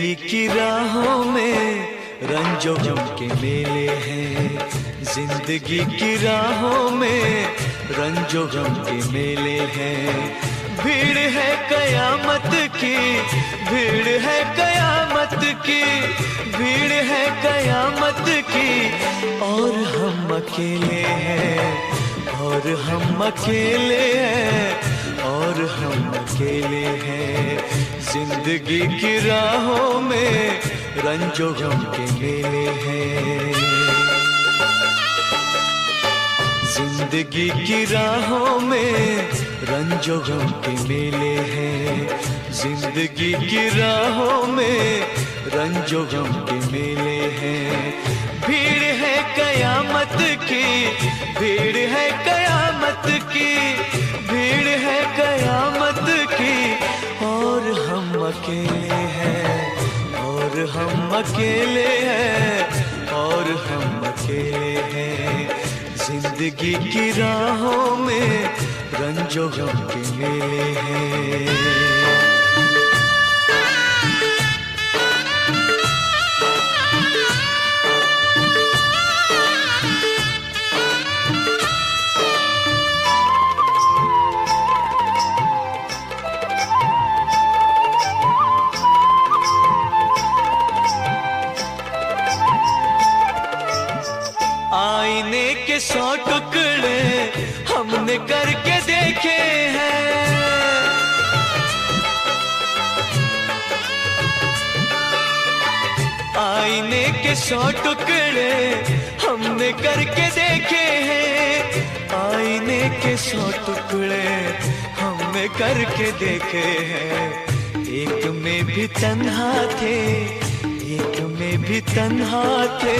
जिंदगी की राहों में रंजो गम के मेले हैं, जिंदगी की राहों में रंजो गम के मेले हैं। भीड़ है कयामत की, भीड़ है कयामत की, भीड़ है कयामत की, और हम अकेले हैं, और हम अकेले हैं, और हम अकेले हैं। जिंदगी की राहों में रंजो गम के मेले हैं, जिंदगी की राहों में रंजो गम के मेले हैं, जिंदगी की राहों में रंजो गम के मेले हैं। भीड़ है कयामत की, भीड़ है कयामत की, भीड़ है कयामत की, और हम अकेले हैं, और हम अकेले हैं, और हम अकेले हैं। जिंदगी की राहों में रंजो गम के मेले हैं। आईने के 100 टुकड़े हमने करके देखे हैं, आईने के 100 टुकड़े हमने करके देखे हैं, आईने के 100 टुकड़े हमने करके देखे हैं। एक में भी तन्हा थे, एक में भी तन्हा थे,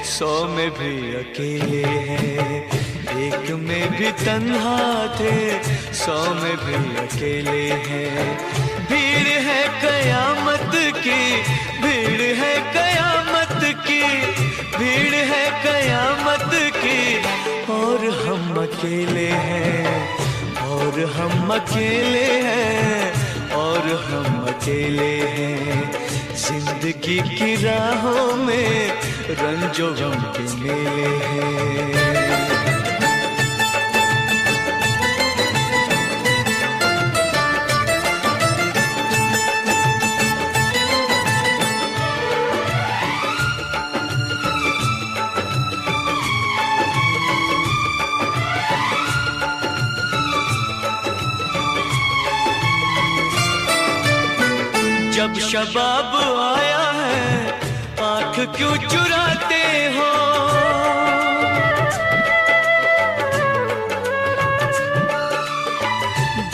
100 में भी अकेले हैं। एक में भी तन्हा थे, 100 में भी अकेले हैं। भीड़ है कयामत की, भीड़ है कयामत की, भीड़ है कयामत की, और हम अकेले हैं, और हम अकेले हैं, और हम अकेले हैं। जिंदगी की राहों में रंजो गम के मेले हैं। जब शबाब आया है आँख क्यों चुराते हो,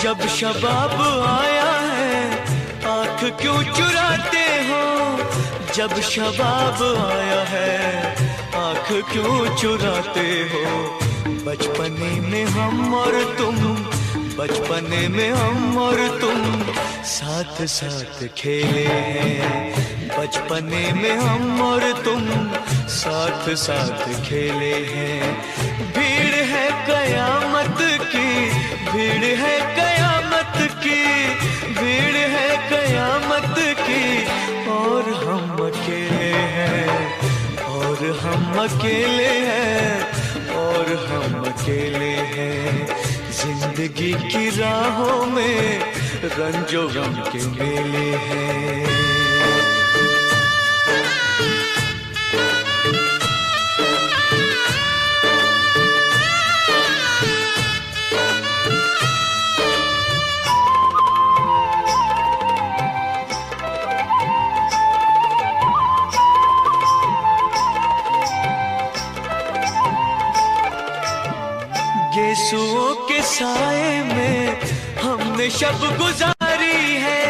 जब शबाब आया है आँख क्यों चुराते हो, जब शबाब आया है आँख क्यों चुराते हो। बचपने में हम और तुम, बचपने में हम और तुम साथ साथ खेले हैं, बचपने में हम और तुम साथ साथ खेले हैं। भीड़ है कयामत की, भीड़ है कयामत की, भीड़ है कयामत की, और हम अकेले हैं, और हम अकेले हैं, और हम अकेले हैं। जिंदगी की राहों में रंजो गम के मेले हैं। गेसुओं के साए में हमने शब गुजारी है,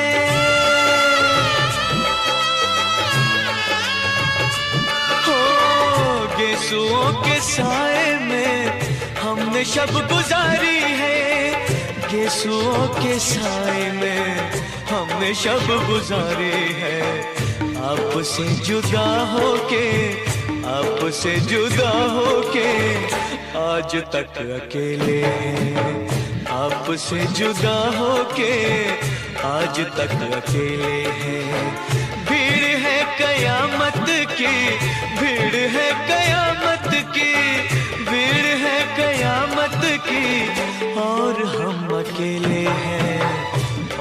हो गेसुओं के साए में हमने शब गुजारी है, गेसुओं के साए में हमने शब गुजारी है। आपसे जुदा होके, आपसे जुदा होके आज तक अकेले हैं, आपसे जुदा होके आज तक अकेले हैं। भीड़ कयामत की, भीड़ है कयामत की, भीड़ है कयामत की। और हम अकेले हैं,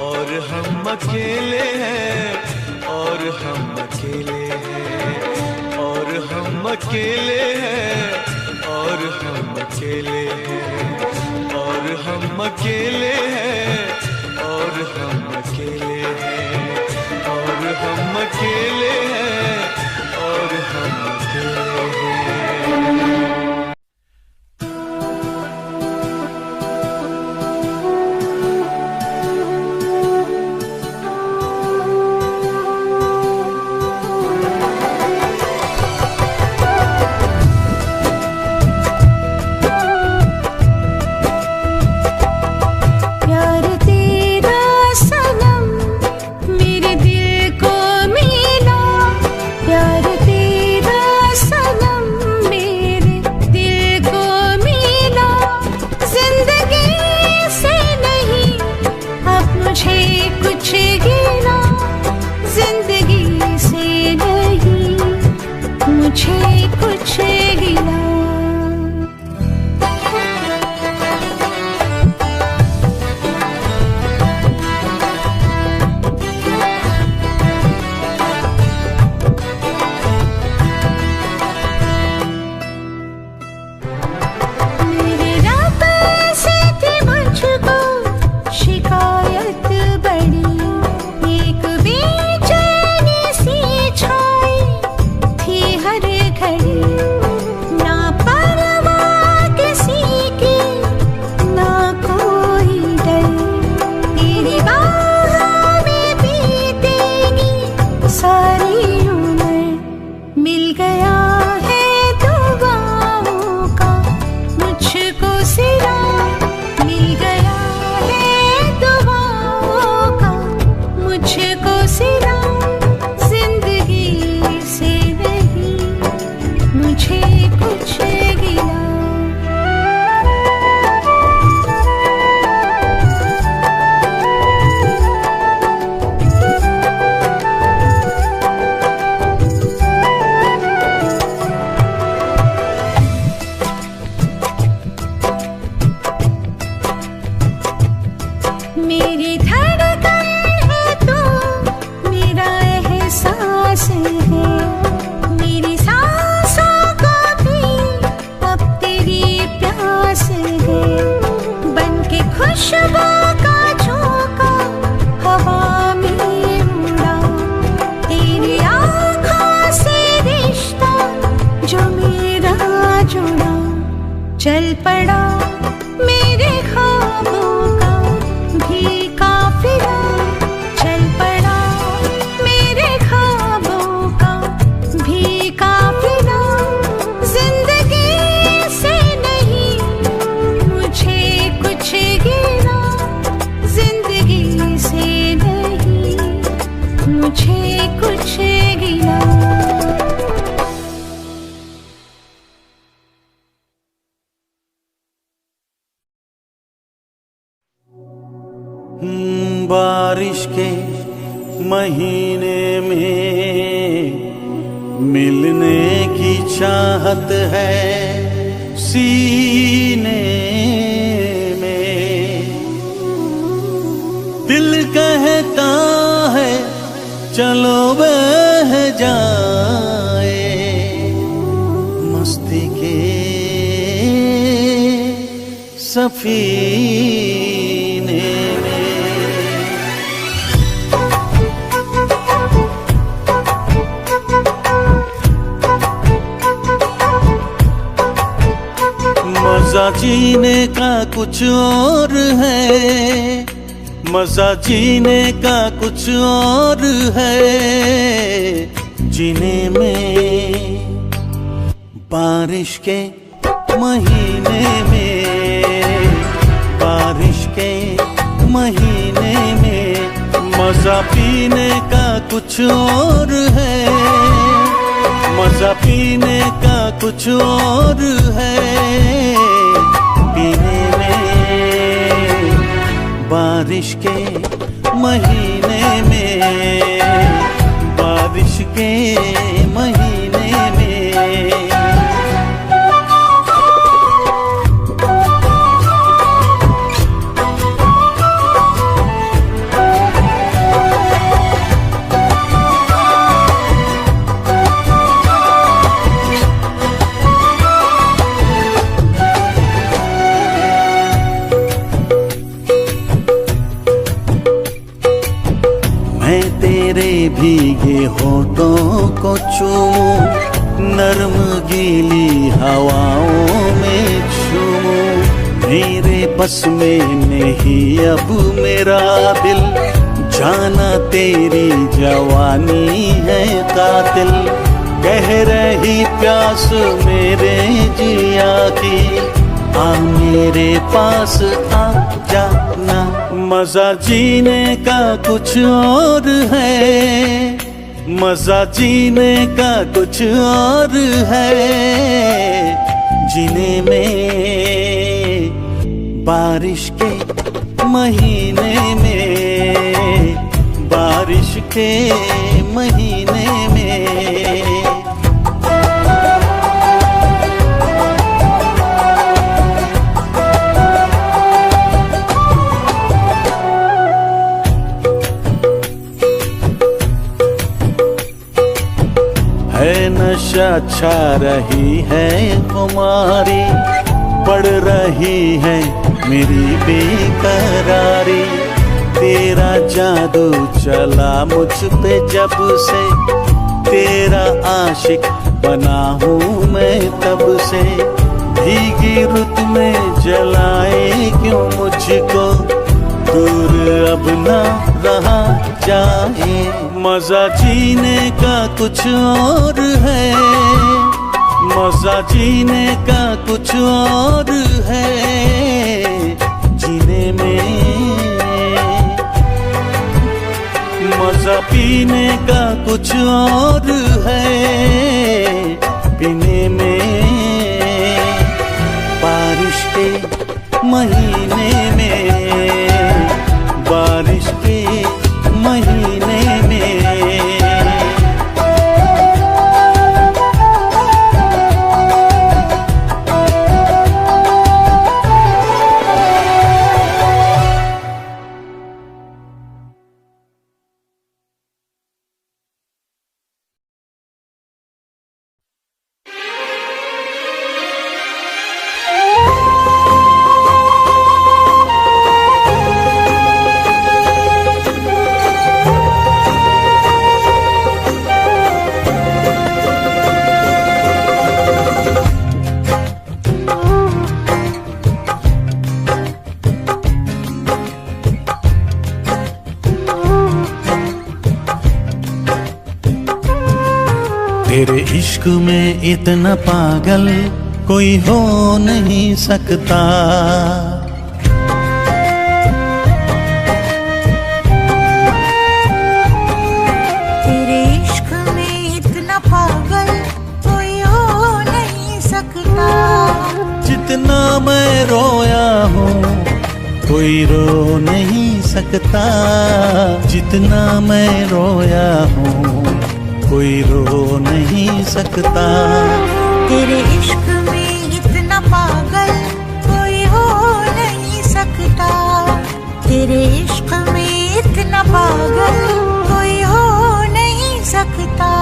और हम अकेले हैं, और हम अकेले हैं, और हम अकेले हैं, और हम अकेले हैं, और हम अकेले हैं, और हम अकेले हैं, और हम अकेले हैं, और हम अकेले हैं। चल पड़ा मेरे ख्वाबों का भी काफिला, चल पड़ा मेरे ख्वाबों का भी काफिला। जिंदगी से नहीं मुझे कुछ गिला, जिंदगी से नहीं मुझे कुछ गिला। बारिश के महीने में मिलने की चाहत है सीने में, दिल कहता है चलो बह जाए मस्ती के सफीने में। मजा जीने का कुछ और है, मजा जीने का कुछ और है, जीने में बारिश के महीने में, बारिश के महीने में मजा पीने का कुछ और है, मजा पीने का कुछ और है, पीने में बारिश के महीने में, बारिश के भीगे होठों को चूमूं, नरम गीली हवाओं में झूमूं। मेरे बस में नहीं अब मेरा दिल, जाना तेरी जवानी है कातिल। कह रही प्यास मेरे जिया की, आ मेरे पास आ जाना। मजा जीने का कुछ और है, मजा जीने का कुछ और है। जीने में बारिश के महीने में, बारिश के महीने में। है नशा छा रही है खुमारी, बढ़ रही है मेरी बेकरारी। तेरा जादू चला मुझ पे जब से, तेरा आशिक बना हूँ मैं तब से। भीगी रुत में जलाए क्यों मुझको, दूर अब ना रहा जाए। मजा जीने का कुछ और है, मजा जीने का कुछ और है। जीने में मजा पीने का कुछ और है, पीने में। बारिश के महीने में, बारिश के महीने में। तेरे इश्क में इतना पागल कोई हो नहीं सकता। तेरे इश्क में इतना पागल कोई हो नहीं सकता। जितना मैं रोया हूँ कोई रो नहीं सकता। जितना मैं रोया हूँ कोई रो नहीं सकता। तेरे इश्क में इतना पागल कोई हो नहीं सकता। तेरे इश्क में इतना पागल कोई हो नहीं सकता।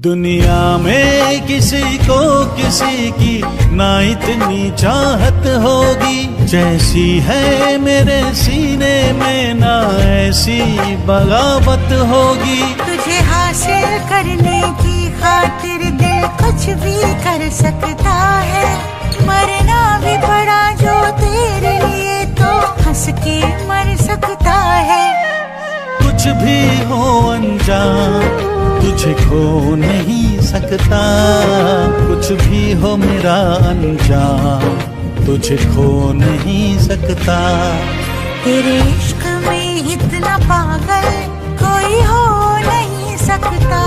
दुनिया में किसी को किसी की ना इतनी चाहत होगी, जैसी है मेरे सीने में ना ऐसी बगावत होगी। तुझे हासिल करने की खातिर दिल कुछ भी कर सकता है। मरना भी पड़ा जो तेरे लिए तो हंस के मर सकता है। कुछ भी हो अनजान तुझे खो नहीं सकता। कुछ भी हो मेरा अनजान तुझे खो नहीं सकता। तेरे इश्क में इतना पागल कोई हो नहीं सकता।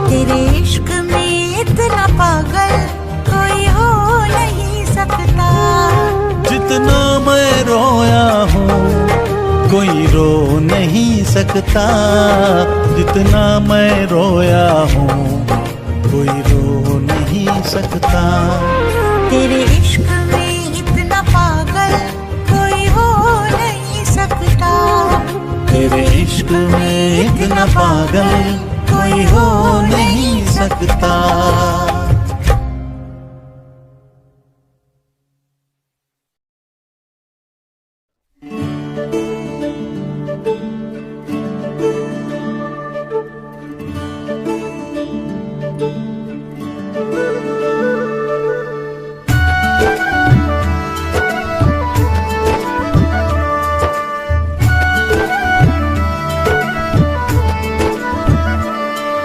तेरे इश्क में इतना पागल कोई हो नहीं सकता। जितना मैं रोया हूँ कोई रो नहीं सकता। जितना मैं रोया हूँ कोई रो नहीं सकता। तेरे इश्क में इतना पागल कोई हो नहीं सकता। तेरे इश्क में पागल कोई हो नहीं सकता।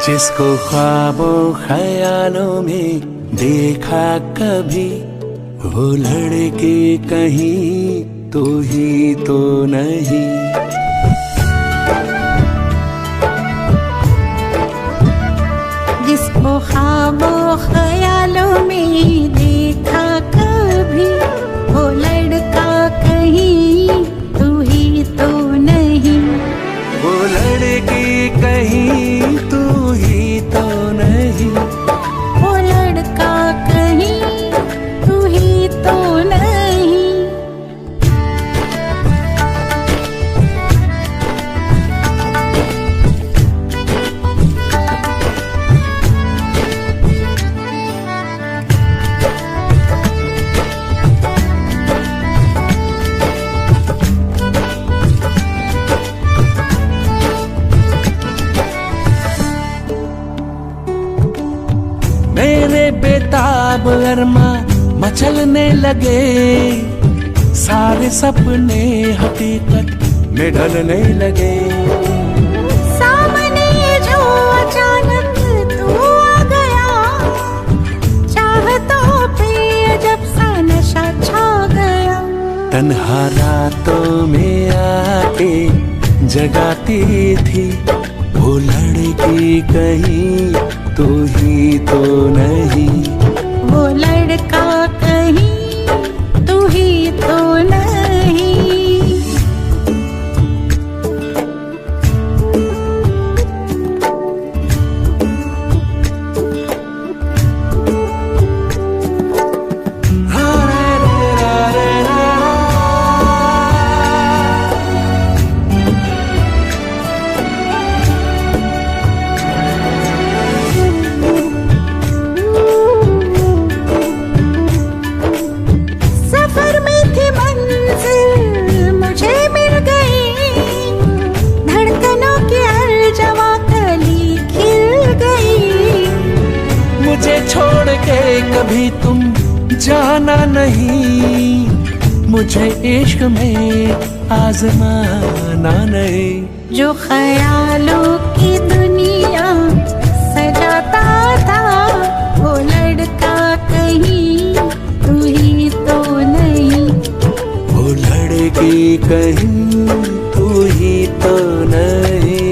जिसको ख्वाबों ख्यालों में देखा कभी, वो लड़के कहीं तो ही तो नहीं। जिसको ख्वाबों ख्यालों में देखा कभी, वो लड़का कहीं तू ही तो नहीं। वो लड़के कहीं तू ही तो नहीं। वो लड़का कहीं तू ही तो नहीं। मेरे बेताब अरमा मचलने लगे, सारे सपने हकीकत में ढलने लगे। सामने जो अचानक तू आ गया, चाहतों पे अजब सा नशा छा गया। तन्हा रातों में आके जगाती थी, वो लड़की कहीं तू ही तो नहीं। वो लड़का कहीं तू ही तो नहीं। सफर में थी मंजिल मुझे मिल गई, धड़कनों की हर जवा कली खिल गई। मुझे छोड़ के कभी तुम जाना नहीं, मुझे इश्क में आजमाना नहीं। जो ख्यालों की दुनिया सजाता था, वो लड़का कहीं तू ही तो नहीं। वो लड़की कहीं तू ही तो नहीं।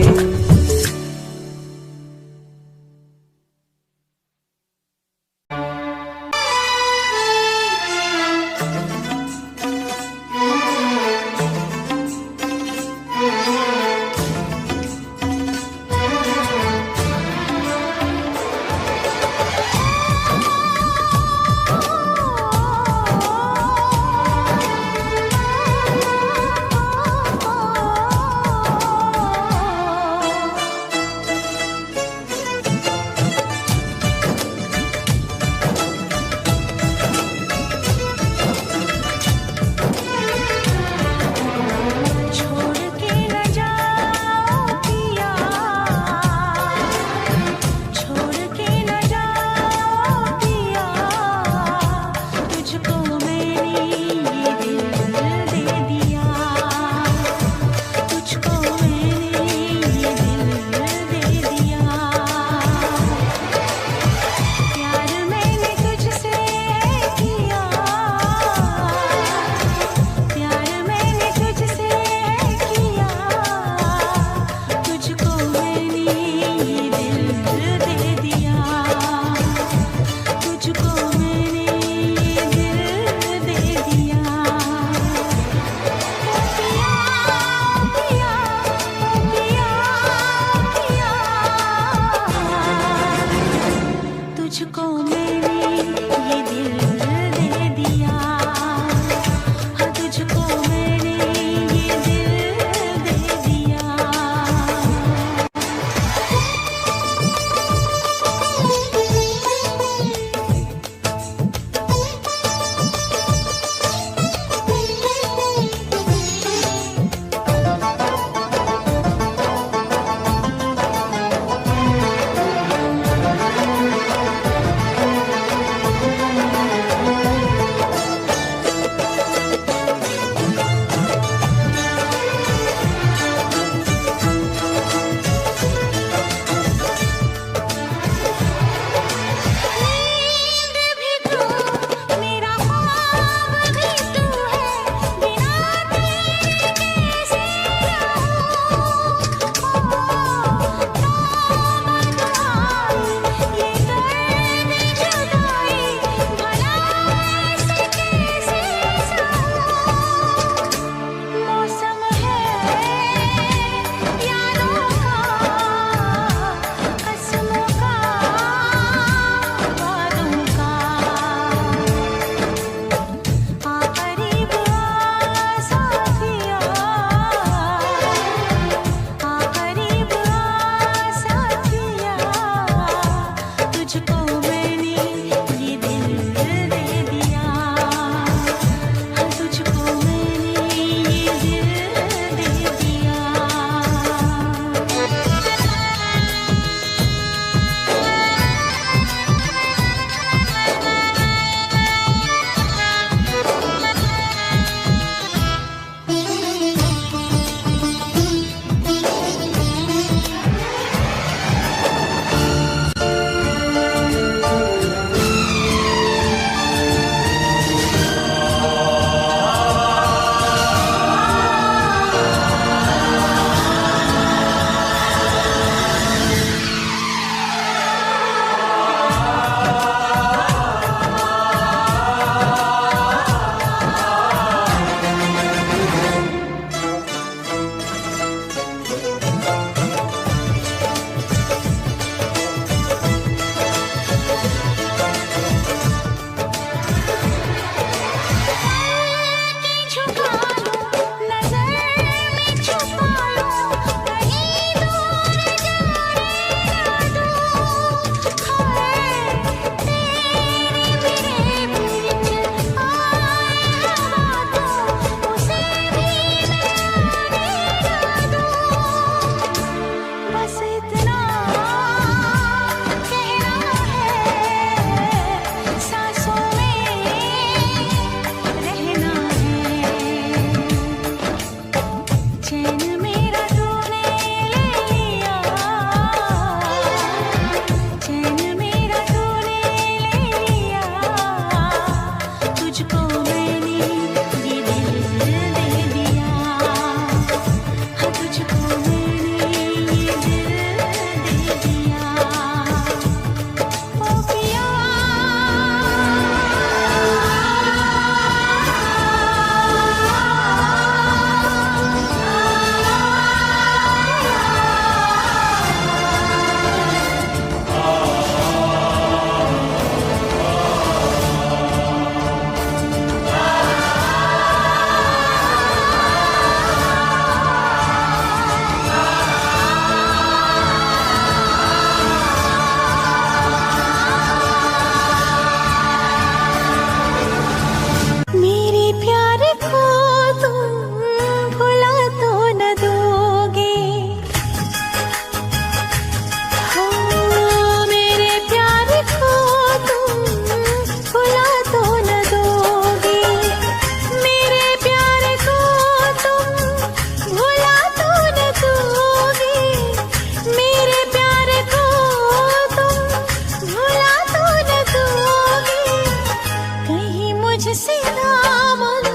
मुझसे दामन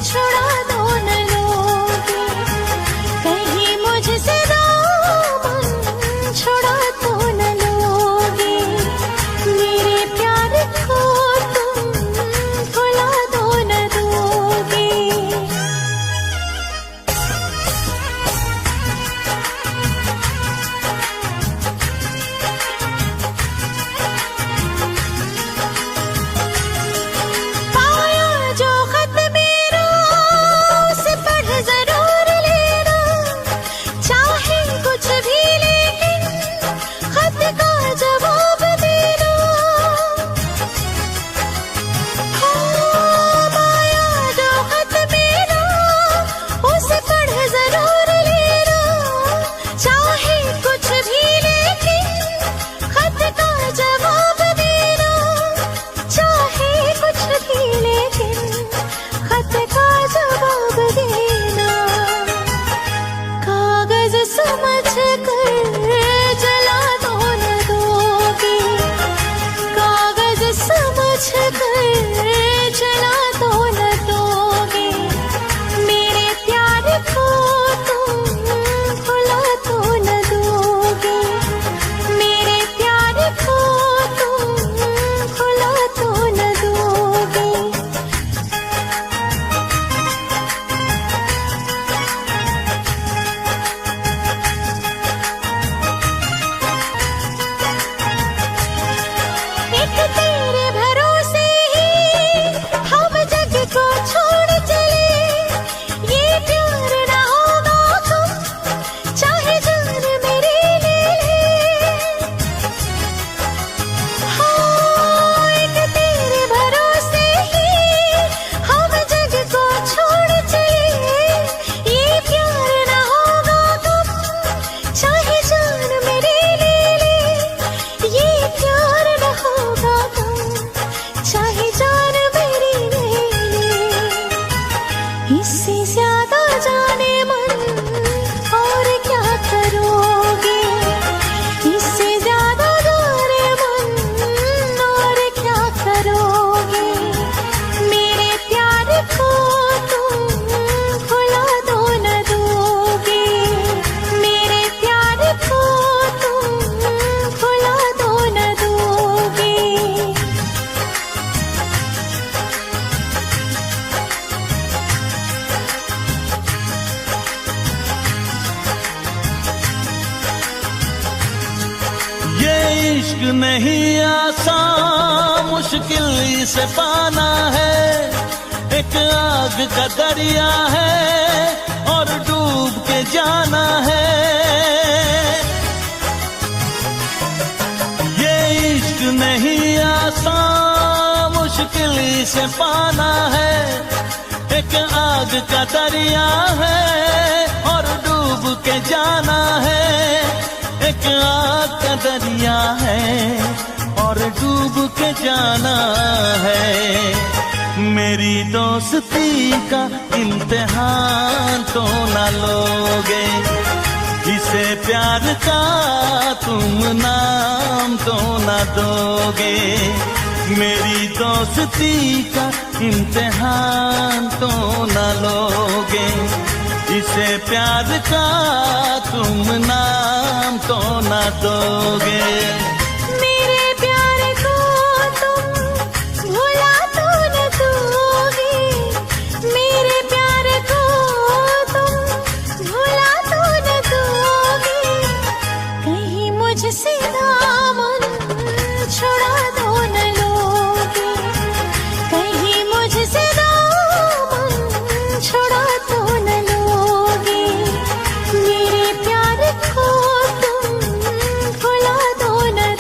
छुड़ा दो न लोगे, कहीं मुझसे दामन छुड़ा दो न लोगे, मेरे प्यार को तुम भुला दो न दोगे। इश्क नहीं आसान, मुश्किल इसे पाना है, एक आग का दरिया है और डूब के जाना है। ये इश्क नहीं आसान, मुश्किल इसे पाना है, एक आग का दरिया है और डूब के जाना है, एक आग का दरिया है और डूब के जाना है। मेरी दोस्ती का इम्तिहान तो ना लोगे, इसे प्यार का तुम नाम तो ना दोगे। मेरी दोस्ती का इम्तिहान तो ना लोगे, इसे प्यार का तुम नाम तो ना दोगे। मेरे प्यार को तुम भुला तो न दोगे, मेरे प्यार को तुम भुला तो न दोगे, कहीं मुझसे दामन छुड़ा दो न लोगे, कहीं मुझसे दामन छुड़ा दो न लोगे, मेरे प्यार को तुम भुला दो न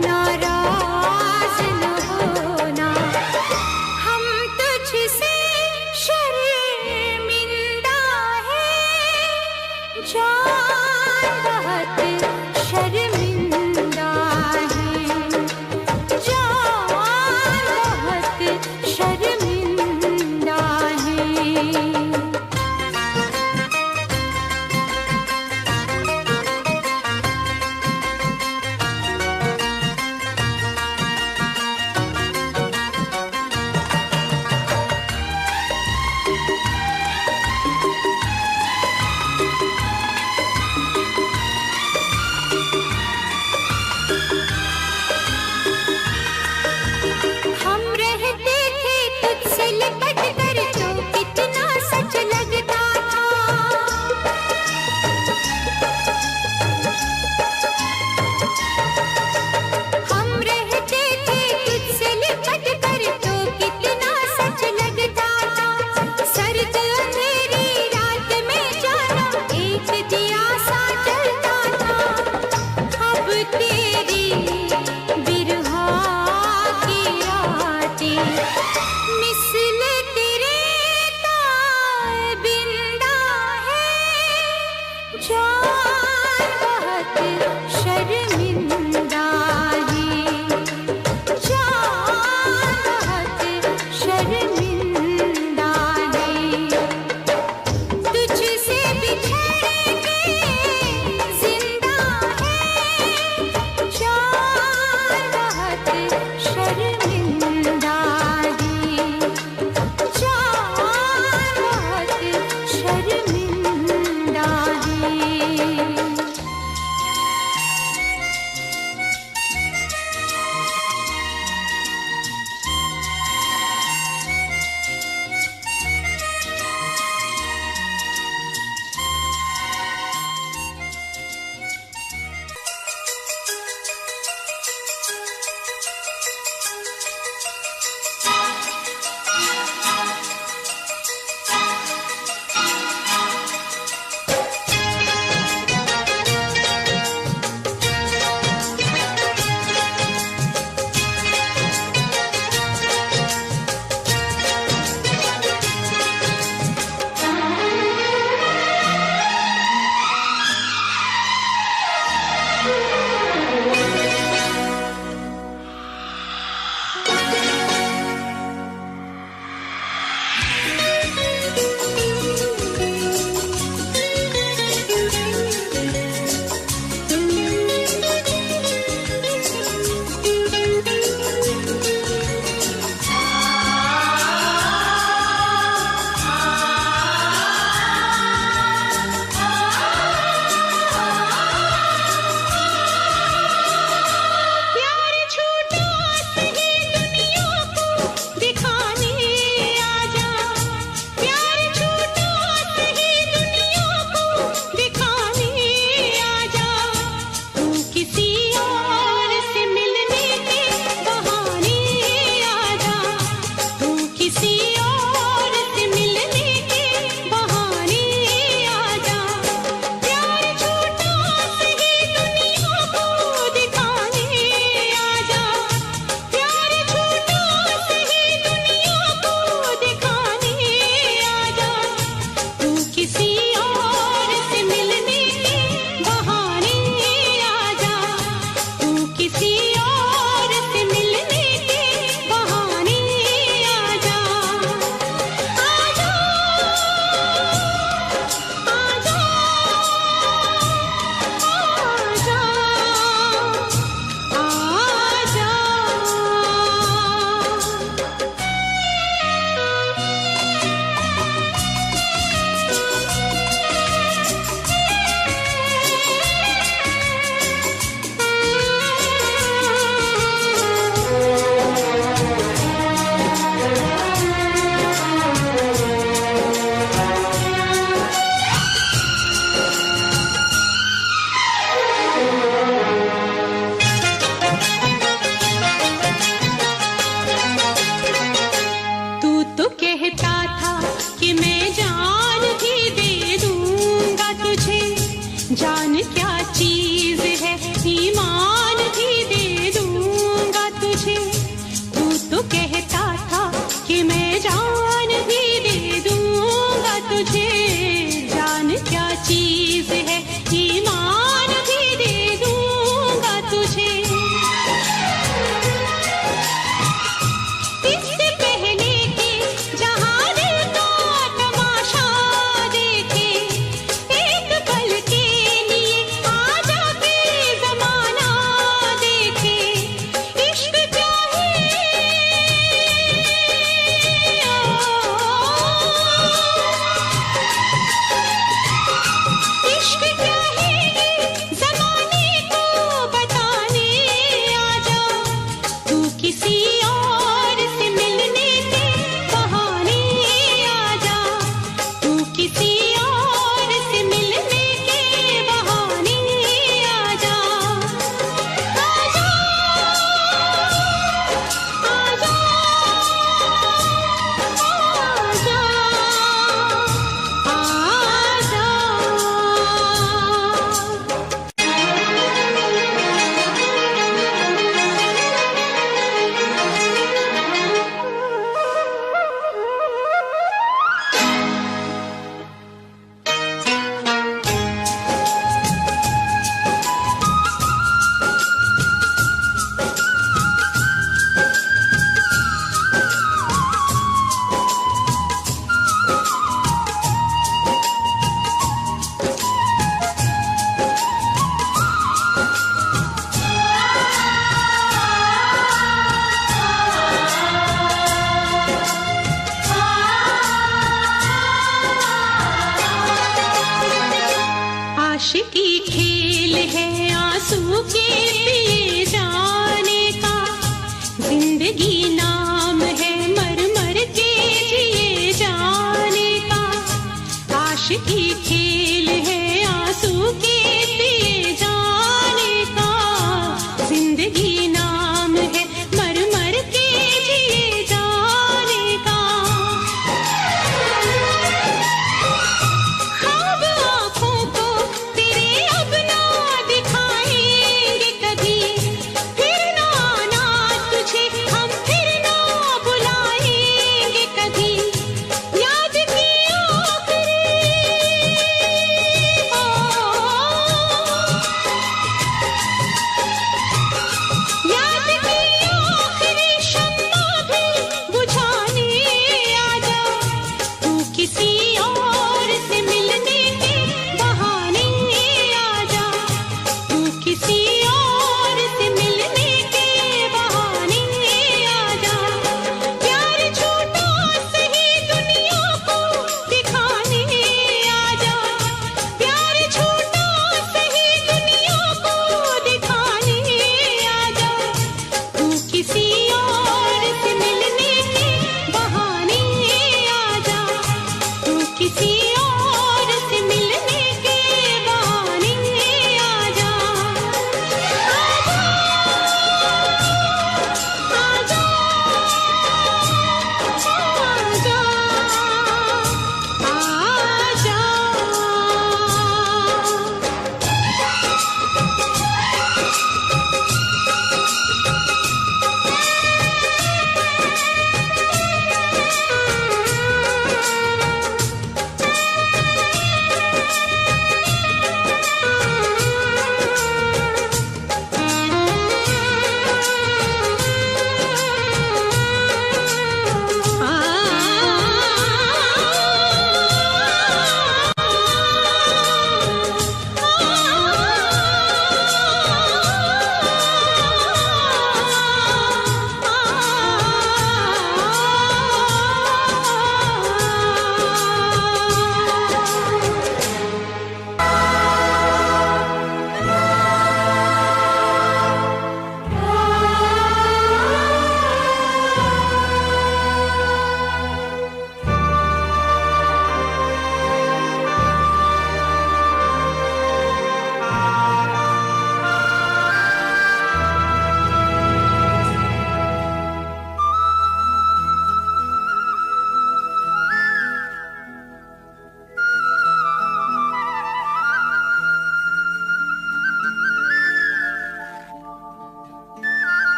नाराज न होना, हम तुझसे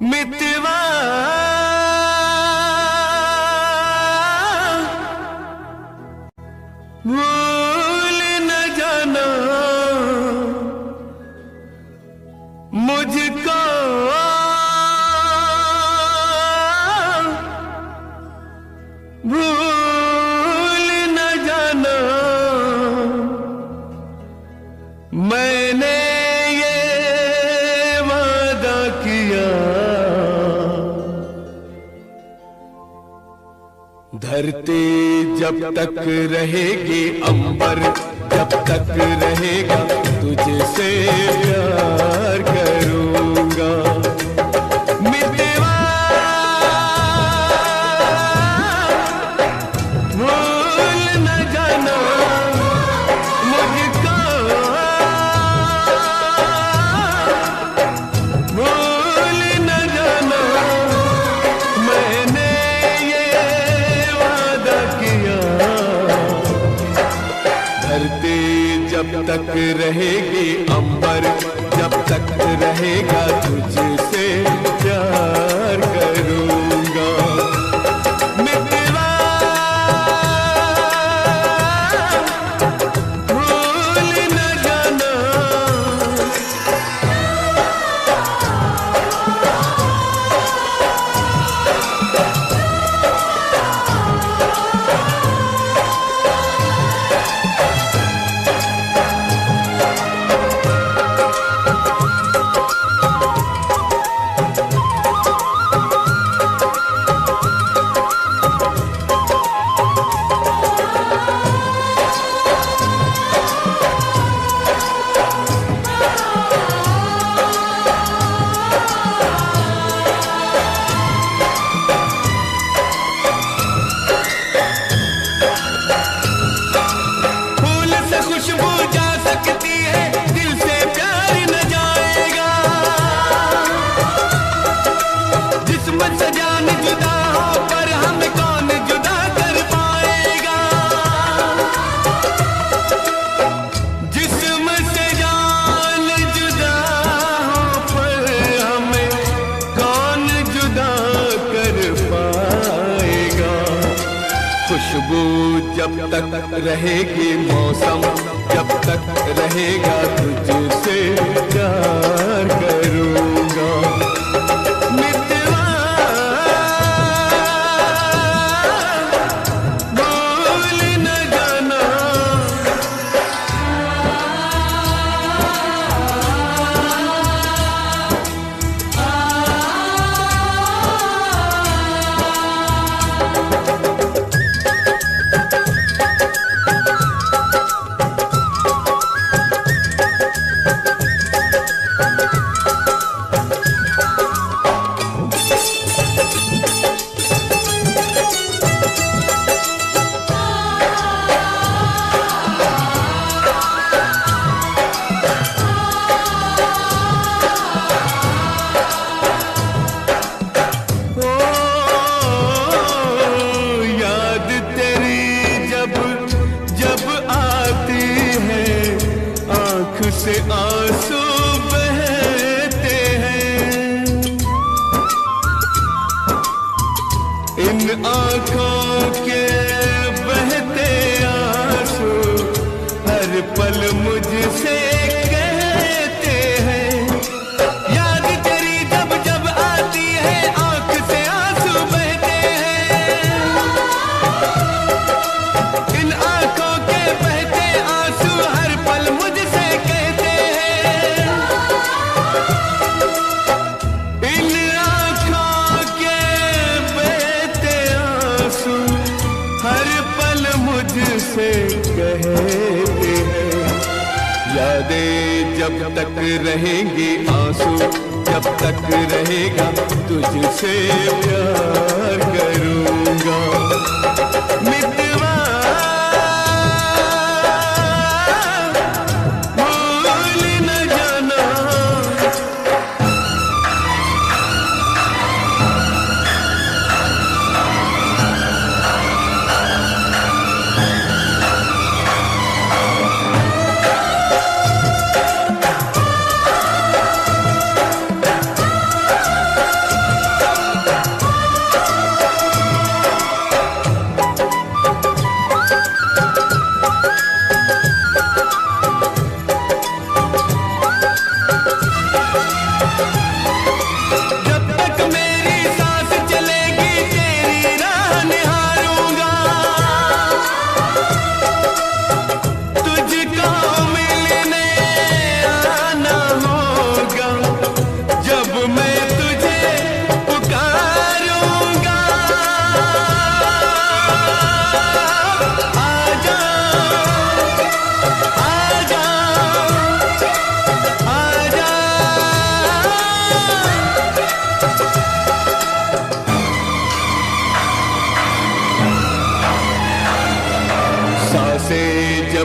मितवा भूल न जाना मुझको, भूल न जाना मैंने ये वादा किया। धरती जब तक रहेगी, अंबर जब तक रहेगा, तुझसे प्यार करूंगा। मितवा भूल न जाना मुझको, भूल न जाना मैंने ये वादा किया। धरती जब तक रहेगी, अंबर जब तक रहेगा, तुझसे प्यार करूंगा। मितवा भूल न जाना। फूल से खुशबू जा सकती है, दिल से प्यार न जाएगा। जिस्म से जान जुदा हो, पर हमें कौन जुदा कर पाएगा। जिस्म से जान जुदा हो, पर हमें कौन जुदा कर पाएगा। खुशबू जब तक रहेगी, मौसम जब तक रहेगा, तुझसे प्यार करूंगा। मितवा भूल न जाना। याद तेरी जब जब आती है, आंख से आंसू बहते हैं। इन आंखों के बहते आंसू हर पल मुझसे कहते हैं। याद तेरी जब जब आती है, आंख से आंसू बहते हैं। इन आंखों के बहते आंसू हर पल मुझसे कहते हैं। इन आंखों के बहते आंसू हर पल मुझसे कहते हैं। यादें जब तक रहेंगी, आंसू जब तक रहेगा, तुझसे प्यार करूंगा। मितवा भूल न जाना।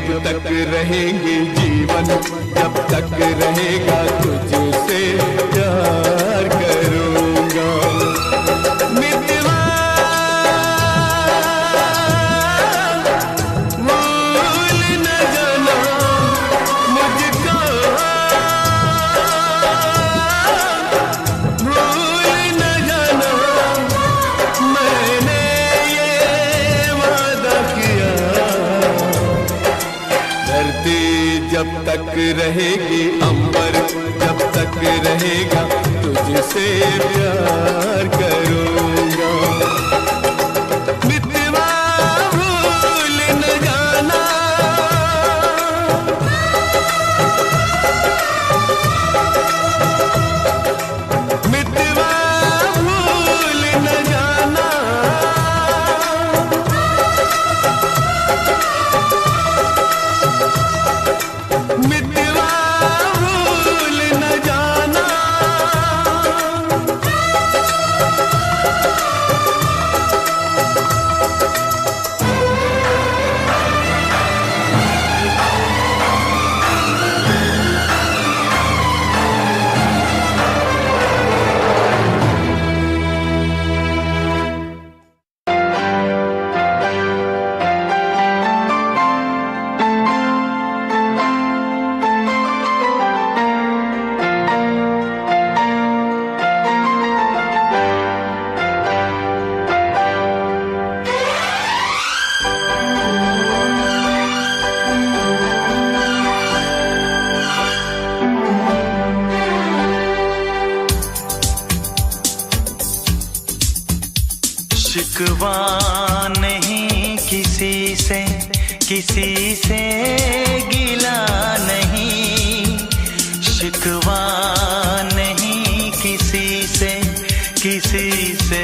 तक रहेंगे जीवन, जब तक रहेगा तुझसे प्यार करूंगा। मितवा भूल न जाना मुझको, भूल न जाना मैंने ये वादा किया। धरती जब तक रहेगी, अंबर जब तक रहेगा तुझसे प्यार करूंगा। मितवा भूल न जाना, मितवा भूल न जाना, मितवा भूल न जाना। शिकवा नहीं किसी से, किसी से गिला नहीं। शिकवा नहीं किसी से, किसी से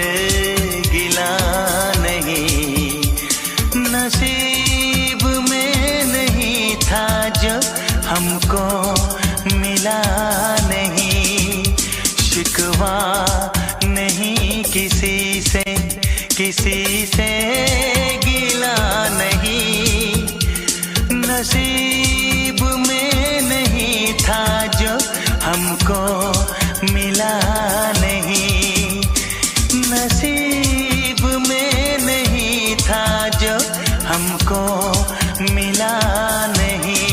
गिला नहीं। नसीब में नहीं था जो हमको मिला नहीं। शिकवा नहीं किसी से, किसी से गिला नहीं। नसीब में नहीं था जो हमको मिला नहीं। नसीब में नहीं था जो हमको मिला नहीं।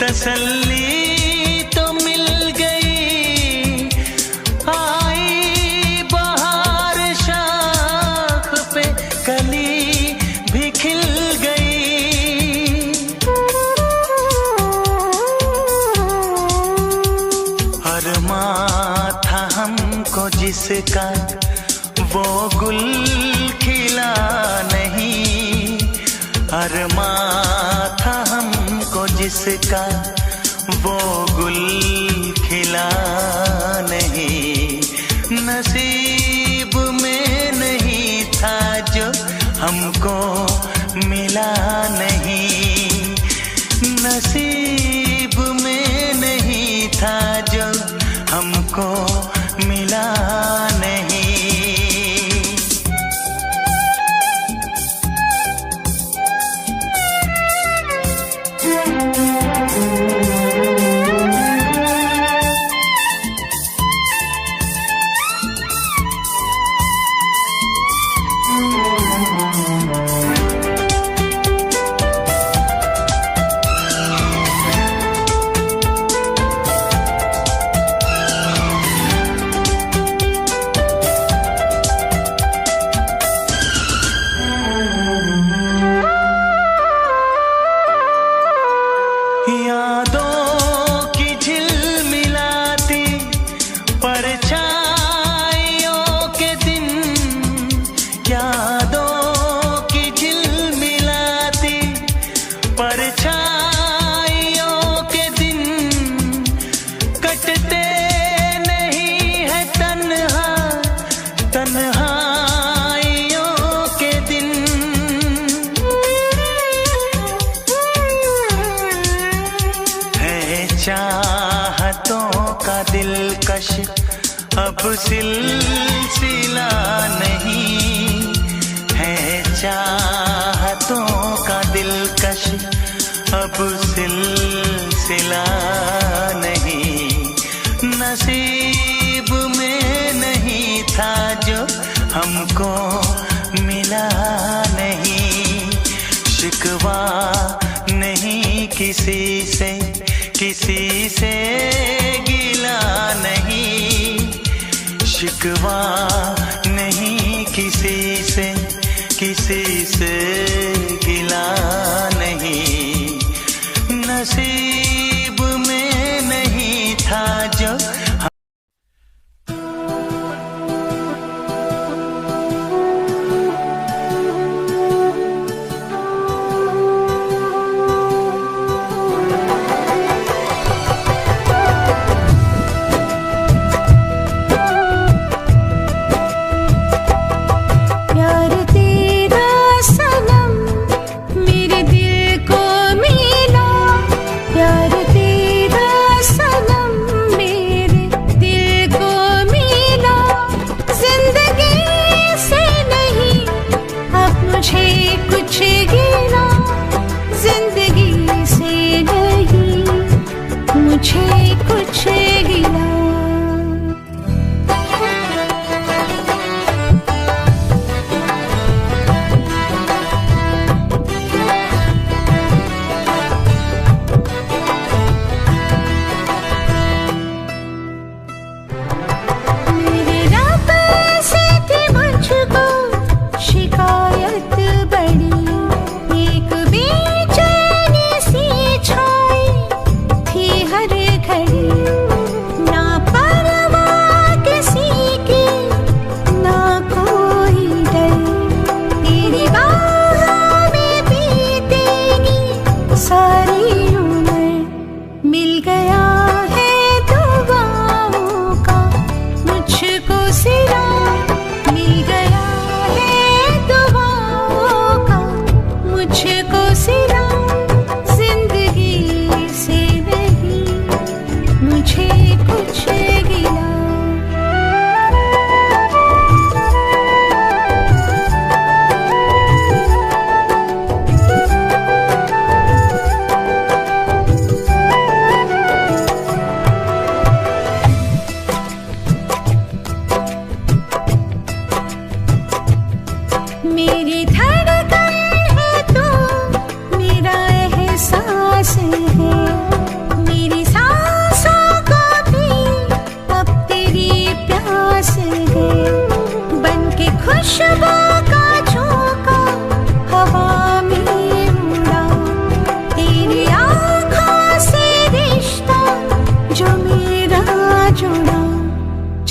तसल्ली तो मिल गई। आई बहार शाख पे कली भी खिल गई। अरमा था हमको जिसका वो गुल खिला नहीं। अरमा था हमको जिसका वो गुल खिला नहीं। नसीब में नहीं था जो हमको मिला नहीं। नसीब में नहीं था जो हमको मिला नहीं। चाहतों का दिलकश अब सिलसिला नहीं है, चाहतों का दिलकश अब सिलसिला नहीं, नसीब में नहीं था जो हमको मिला नहीं, शिकवा नहीं किसी से गिला नहीं, शिकवा नहीं किसी से गिला नहीं, नसीब में नहीं था जो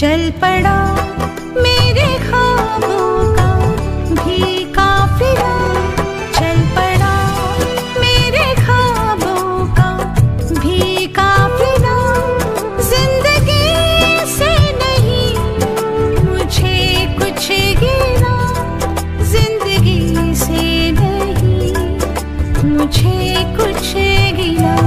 चल पड़ा मेरे ख्वाबों का भी काफिला, चल पड़ा मेरे ख्वाबों का भी काफिला, जिंदगी से नहीं मुझे कुछ गिला, जिंदगी से नहीं मुझे कुछ गिला।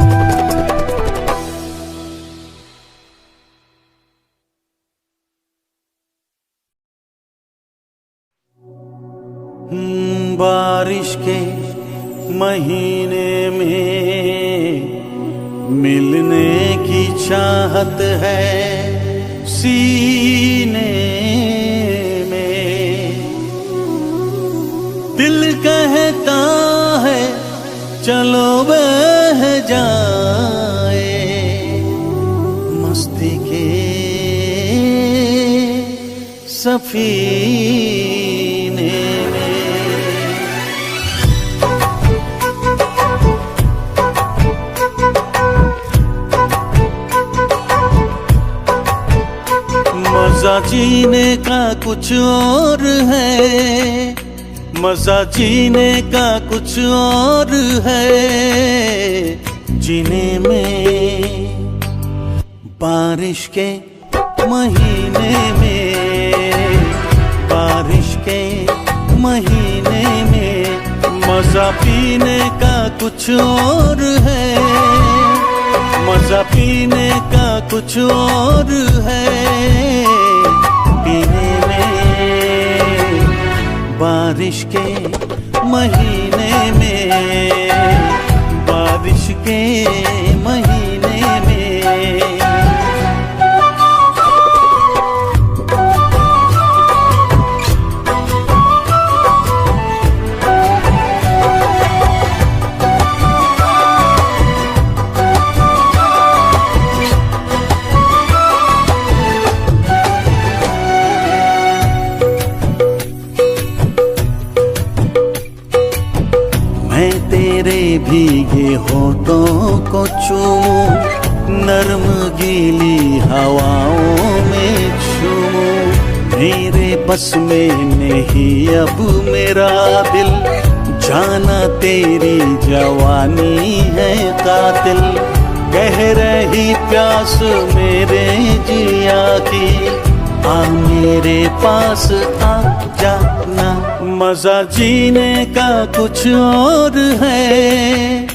बारिश के महीने में मिलने की चाहत है सीने में, दिल कहता है चलो बह जाए मस्ती के सफीने में। मजा जीने का कुछ और है, मजा जीने का कुछ और है, जीने में बारिश के महीने में, बारिश के महीने में मजा पीने का कुछ और है, मजा पीने का कुछ और है, पीने में बारिश के महीने में, बारिश के महीने में। भीगे होठों को चूमूं, नर्म गीली हवाओं में झूमूं। मेरे बस में नहीं अब मेरा दिल, जाना तेरी जवानी है कातिल। कह रही प्यास मेरे जिया की, आ मेरे पास आ जाना। मजा जीने का कुछ और है,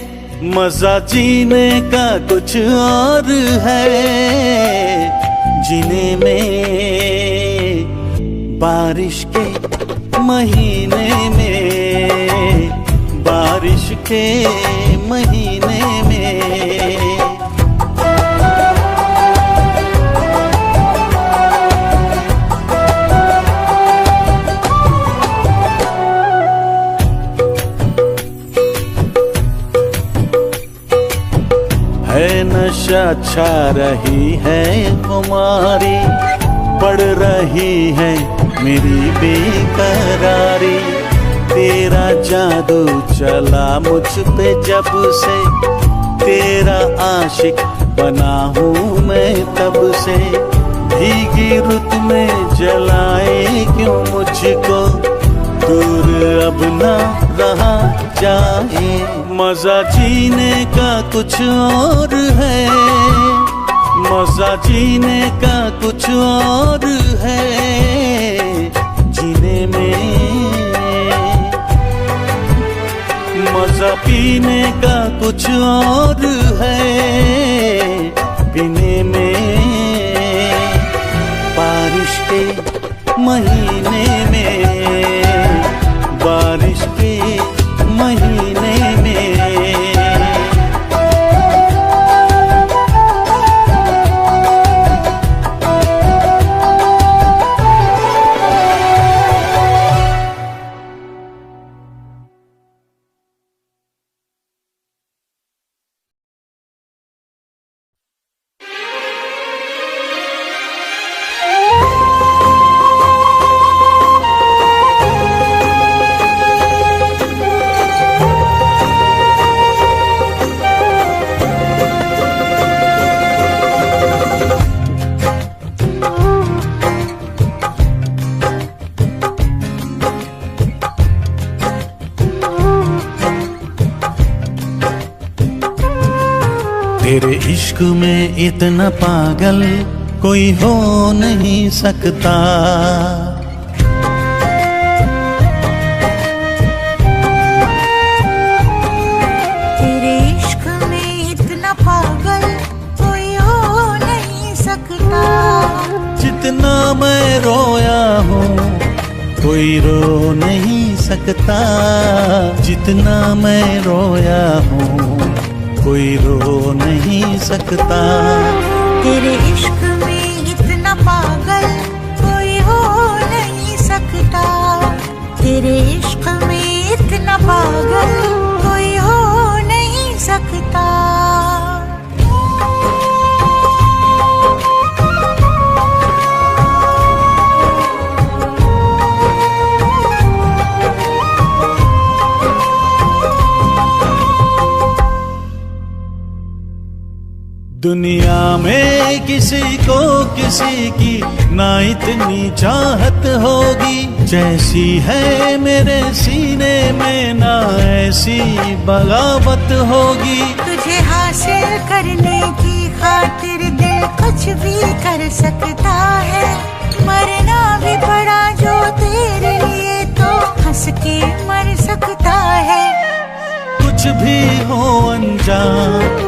मजा जीने का कुछ और है। जीने में बारिश के महीने में, बारिश के महीने में। है नशा छा रही है खुमारी, बढ़ रही है मेरी बेकरारी। तेरा जादू चला मुझ पे जब से, तेरा आशिक बना हूँ मैं तब से। भीगी रुत में जलाए क्यों मुझको, दूर अब ना रहा जाए। मजा जीने का कुछ और है, मजा जीने का कुछ और है। जीने में मजा पीने का कुछ और है, पीने में बारिश के महीने में, बारिश के महीने में। तेरे इश्क में इतना पागल कोई हो नहीं सकता। तेरे इश्क में इतना पागल कोई हो नहीं सकता। जितना मैं रोया हूँ कोई रो नहीं सकता। जितना मैं रोया हूँ कोई रो नहीं सकता। तेरे इश्क में इतना पागल कोई हो नहीं सकता। तेरे इश्क में इतना पागल कोई हो नहीं सकता। दुनिया में किसी को किसी की ना इतनी चाहत होगी, जैसी है मेरे सीने में ना ऐसी बगावत होगी। तुझे हासिल करने की खातिर दिल कुछ भी कर सकता है। मरना भी पड़ा जो तेरे लिए तो हंस के मर सकता है। कुछ भी हो अनजान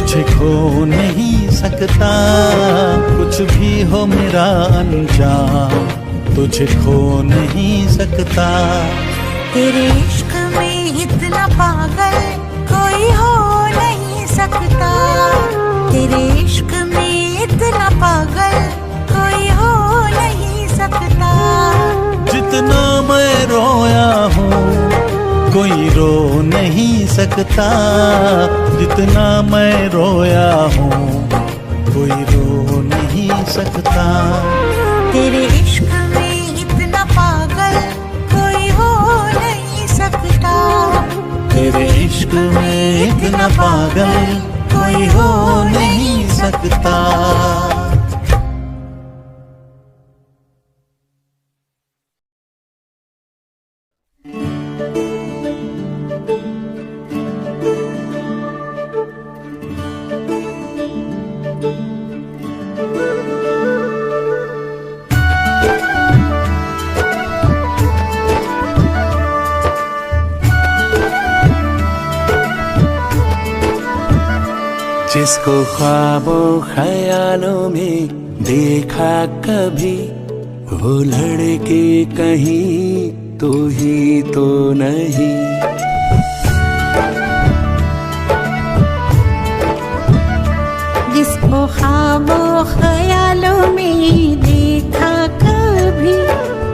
तुझे खो नहीं सकता, कुछ भी हो मेरा अनजान, तुझे खो नहीं सकता। तेरे इश्क में इतना पागल कोई हो नहीं सकता, तेरे इश्क में इतना पागल कोई हो नहीं सकता। जितना मैं रोया हूँ कोई रो नहीं सकता, जितना मैं रोया हूँ कोई रो नहीं सकता। तेरे इश्क में इतना पागल कोई हो नहीं सकता, तेरे इश्क में इतना पागल कोई हो नहीं सकता। जिसको ख्वाबों ख्यालों में देखा कभी, वो लड़के कहीं तो ही तो नहीं। जिसको ख्वाबों ख्यालों में देखा कभी,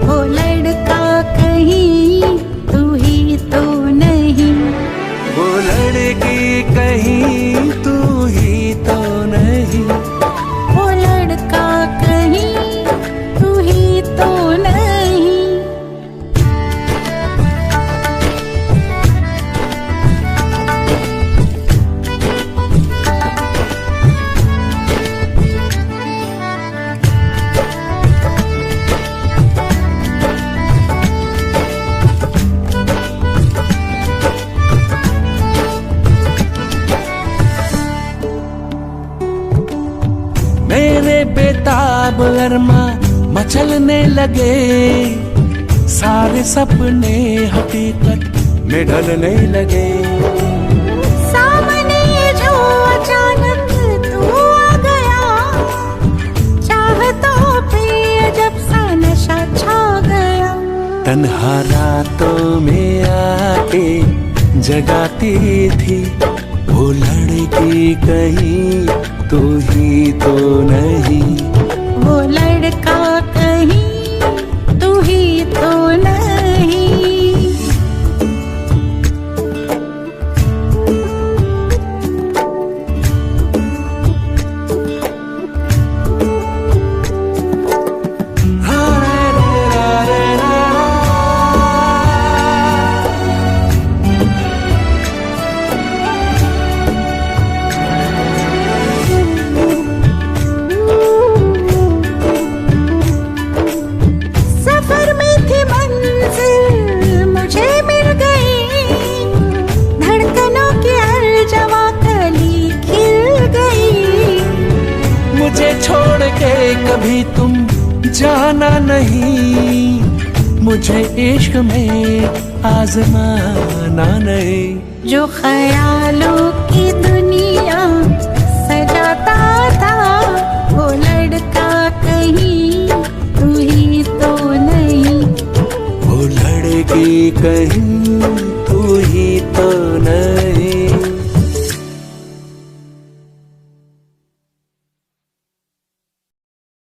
वो लड़का कहीं तू ही तो नहीं। वो लड़की कहीं तू ही तो नहीं, वो लड़का कहीं तू ही तो नहीं। मेरे बेताब अरमा मचलने लगे, सारे सपने हकीकत में ढलने लगे। सामने जो अचानक तू आ गया, चाहतों पे जब सा नशा छा गया। तन्हा रातों में आके जगाती थी, वो लड़की कहीं तू ही तो नहीं। वो लड़का कहीं तू ही तो नहीं। कभी तुम जाना नहीं, मुझे इश्क में आजमाना नहीं। जो ख्यालों की दुनिया सजाता था, वो लड़का कहीं तू ही तो नहीं। वो लड़की कहीं